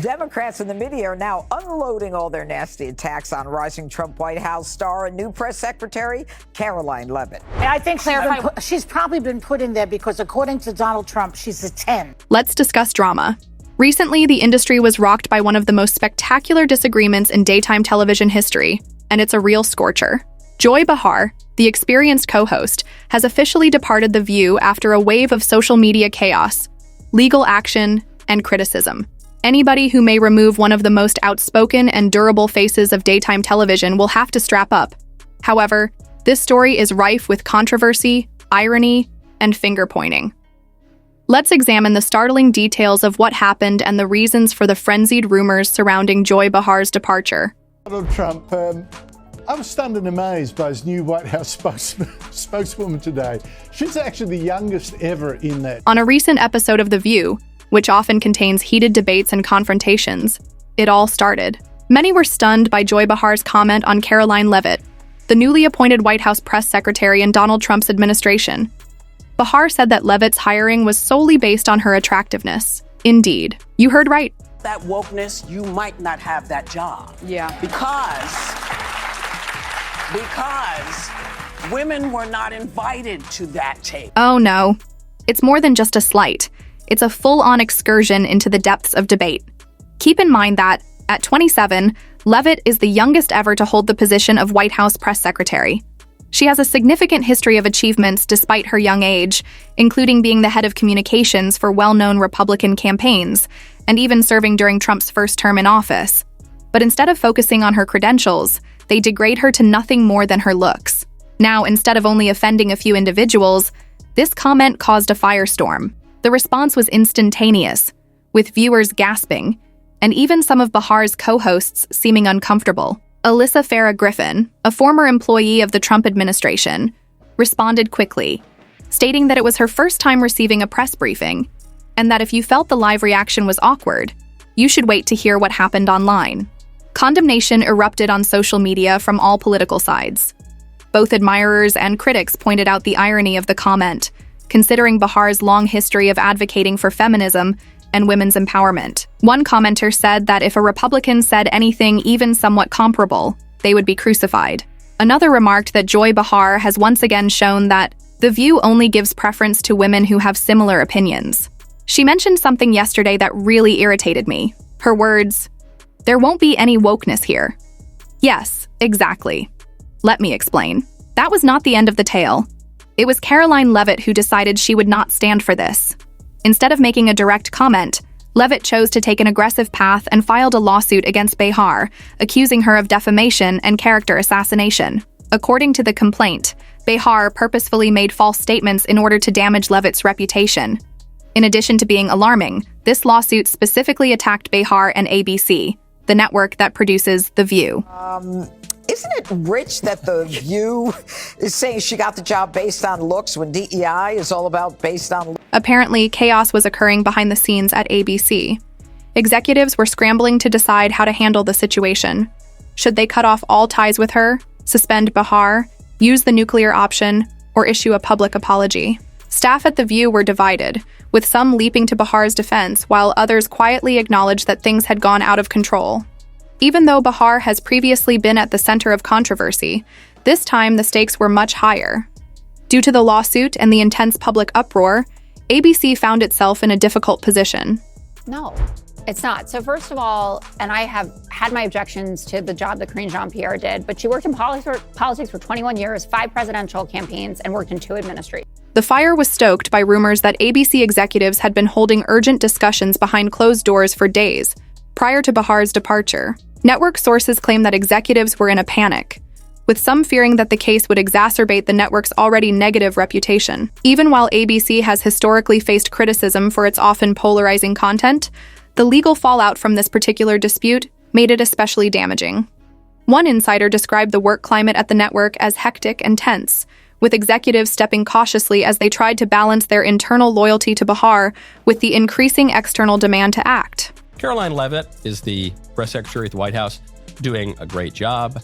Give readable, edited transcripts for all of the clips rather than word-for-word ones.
Democrats and the media are now unloading all their nasty attacks on rising Trump White House star and new press secretary, Karoline Leavitt. I think she's probably been put in there because, according to Donald Trump, she's a 10. Let's discuss drama. Recently, the industry was rocked by one of the most spectacular disagreements in daytime television history, and it's a real scorcher. Joy Behar, the experienced co-host, has officially departed The View after a wave of social media chaos, legal action, and criticism. Anybody who may remove one of the most outspoken and durable faces of daytime television will have to strap up. However, this story is rife with controversy, irony, and finger-pointing. Let's examine the startling details of what happened and the reasons for the frenzied rumors surrounding Joy Behar's departure. Donald Trump, I was stunned and amazed by his new White House spokeswoman today. She's actually the youngest ever in that. On a recent episode of The View, which often contains heated debates and confrontations, it all started. Many were stunned by Joy Behar's comment on Karoline Leavitt, the newly appointed White House press secretary in Donald Trump's administration. Behar said that Leavitt's hiring was solely based on her attractiveness. Indeed, you heard right. That wokeness, you might not have that job. Yeah. Because women were not invited to that table. Oh no. It's more than just a slight. It's a full-on excursion into the depths of debate. Keep in mind that, at 27, Leavitt is the youngest ever to hold the position of White House press secretary. She has a significant history of achievements despite her young age, including being the head of communications for well-known Republican campaigns, and even serving during Trump's first term in office. But instead of focusing on her credentials, they degrade her to nothing more than her looks. Now, instead of only offending a few individuals, this comment caused a firestorm. The response was instantaneous, with viewers gasping, and even some of Behar's co-hosts seeming uncomfortable. Alyssa Farah Griffin, a former employee of the Trump administration, responded quickly, stating that it was her first time receiving a press briefing, and that if you felt the live reaction was awkward, you should wait to hear what happened online. Condemnation erupted on social media from all political sides. Both admirers and critics pointed out the irony of the comment, considering Behar's long history of advocating for feminism and women's empowerment. One commenter said that if a Republican said anything even somewhat comparable, they would be crucified. Another remarked that Joy Behar has once again shown that The View only gives preference to women who have similar opinions. She mentioned something yesterday that really irritated me. Her words, "There won't be any wokeness here." Yes, exactly. Let me explain. That was not the end of the tale. It was Karoline Leavitt who decided she would not stand for this. Instead of making a direct comment, Leavitt chose to take an aggressive path and filed a lawsuit against Behar, accusing her of defamation and character assassination. According to the complaint, Behar purposefully made false statements in order to damage Leavitt's reputation. In addition to being alarming, this lawsuit specifically attacked Behar and ABC, the network that produces The View. Isn't it rich that The View is saying she got the job based on looks when DEI is all about based on looks? Apparently, chaos was occurring behind the scenes at ABC. Executives were scrambling to decide how to handle the situation. Should they cut off all ties with her, suspend Behar, use the nuclear option, or issue a public apology? Staff at The View were divided, with some leaping to Behar's defense while others quietly acknowledged that things had gone out of control. Even though Behar has previously been at the center of controversy, this time the stakes were much higher. Due to the lawsuit and the intense public uproar, ABC found itself in a difficult position. No, it's not. So first of all, and I have had my objections to the job that Karine Jean-Pierre did, but she worked in politics for 21 years, 5 presidential campaigns, and worked in 2 administrations. The fire was stoked by rumors that ABC executives had been holding urgent discussions behind closed doors for days, prior to Behar's departure. Network sources claim that executives were in a panic, with some fearing that the case would exacerbate the network's already negative reputation. Even while ABC has historically faced criticism for its often polarizing content, the legal fallout from this particular dispute made it especially damaging. One insider described the work climate at the network as hectic and tense, with executives stepping cautiously as they tried to balance their internal loyalty to Behar with the increasing external demand to act. Karoline Leavitt is the press secretary at the White House, doing a great job.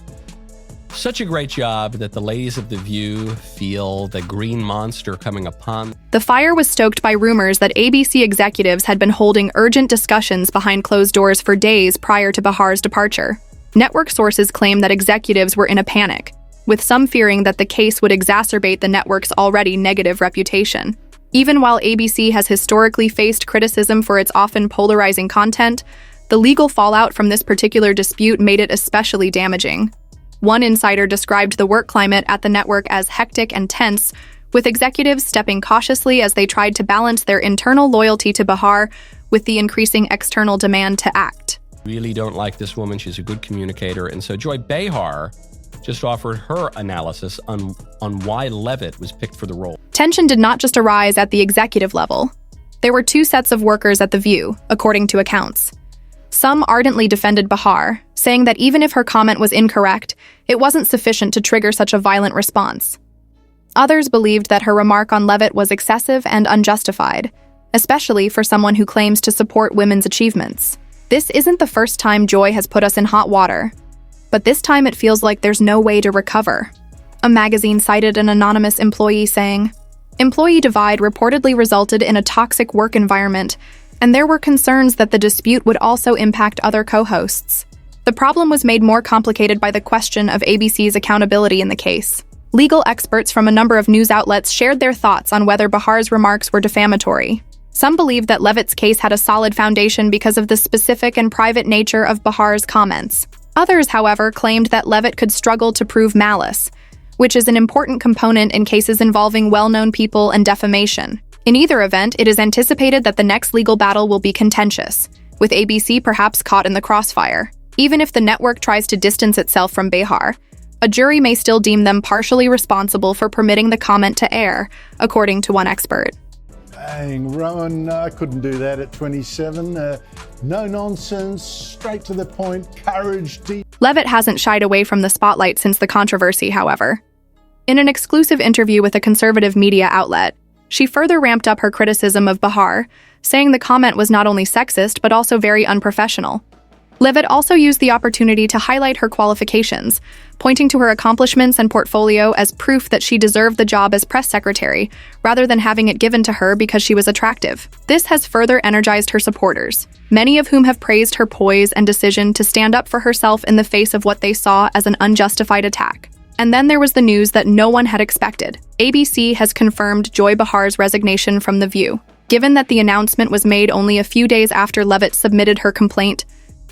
Such a great job that the ladies of The View feel the green monster coming upon. The fire was stoked by rumors that ABC executives had been holding urgent discussions behind closed doors for days prior to Behar's departure. Network sources claim that executives were in a panic, with some fearing that the case would exacerbate the network's already negative reputation. Even while ABC has historically faced criticism for its often polarizing content, the legal fallout from this particular dispute made it especially damaging. One insider described the work climate at the network as hectic and tense, with executives stepping cautiously as they tried to balance their internal loyalty to Behar with the increasing external demand to act. Really don't like this woman. She's a good communicator. And so Joy Behar just offered her analysis on why Leavitt was picked for the role. Tension did not just arise at the executive level. There were two sets of workers at The View, according to accounts. Some ardently defended Behar, saying that even if her comment was incorrect, it wasn't sufficient to trigger such a violent response. Others believed that her remark on Leavitt was excessive and unjustified, especially for someone who claims to support women's achievements. This isn't the first time Joy has put us in hot water, but this time it feels like there's no way to recover. A magazine cited an anonymous employee saying, "Employee divide reportedly resulted in a toxic work environment, and there were concerns that the dispute would also impact other co-hosts." The problem was made more complicated by the question of ABC's accountability in the case. Legal experts from a number of news outlets shared their thoughts on whether Behar's remarks were defamatory. Some believed that Leavitt's case had a solid foundation because of the specific and private nature of Behar's comments. Others, however, claimed that Leavitt could struggle to prove malice, which is an important component in cases involving well-known people and defamation. In either event, it is anticipated that the next legal battle will be contentious, with ABC perhaps caught in the crossfire. Even if the network tries to distance itself from Behar, a jury may still deem them partially responsible for permitting the comment to air, according to one expert. Dang, Rowan, I couldn't do that at 27. No nonsense, straight to the point, courage, deep. Leavitt hasn't shied away from the spotlight since the controversy, however. In an exclusive interview with a conservative media outlet, she further ramped up her criticism of Behar, saying the comment was not only sexist but also very unprofessional. Leavitt also used the opportunity to highlight her qualifications, pointing to her accomplishments and portfolio as proof that she deserved the job as press secretary, rather than having it given to her because she was attractive. This has further energized her supporters, many of whom have praised her poise and decision to stand up for herself in the face of what they saw as an unjustified attack. And then there was the news that no one had expected. ABC has confirmed Joy Behar's resignation from The View. Given that the announcement was made only a few days after Leavitt submitted her complaint,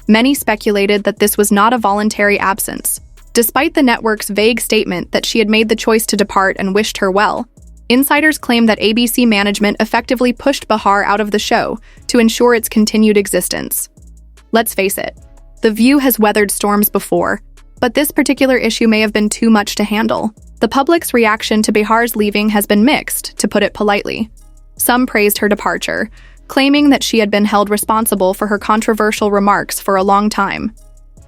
many speculated that this was not a voluntary absence. Despite the network's vague statement that she had made the choice to depart and wished her well, insiders claim that ABC management effectively pushed Behar out of the show to ensure its continued existence. Let's face it, The View has weathered storms before, but this particular issue may have been too much to handle. The public's reaction to Behar's leaving has been mixed, to put it politely. Some praised her departure, claiming that she had been held responsible for her controversial remarks for a long time.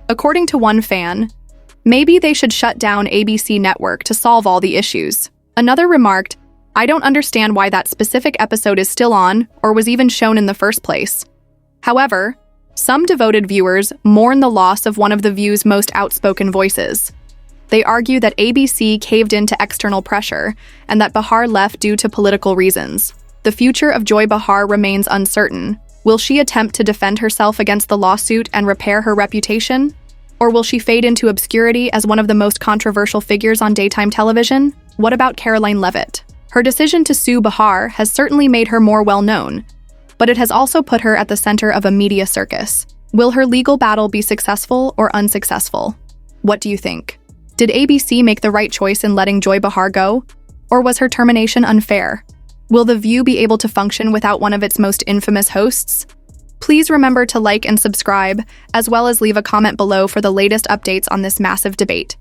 According to one fan, maybe they should shut down ABC Network to solve all the issues. Another remarked, "I don't understand why that specific episode is still on or was even shown in the first place." However, some devoted viewers mourn the loss of one of The View's most outspoken voices. They argue that ABC caved into external pressure and that Behar left due to political reasons. The future of Joy Behar remains uncertain. Will she attempt to defend herself against the lawsuit and repair her reputation? Or will she fade into obscurity as one of the most controversial figures on daytime television? What about Karoline Leavitt? Her decision to sue Behar has certainly made her more well-known, but it has also put her at the center of a media circus. Will her legal battle be successful or unsuccessful? What do you think? Did ABC make the right choice in letting Joy Behar go? Or was her termination unfair? Will The View be able to function without one of its most infamous hosts? Please remember to like and subscribe, as well as leave a comment below for the latest updates on this massive debate.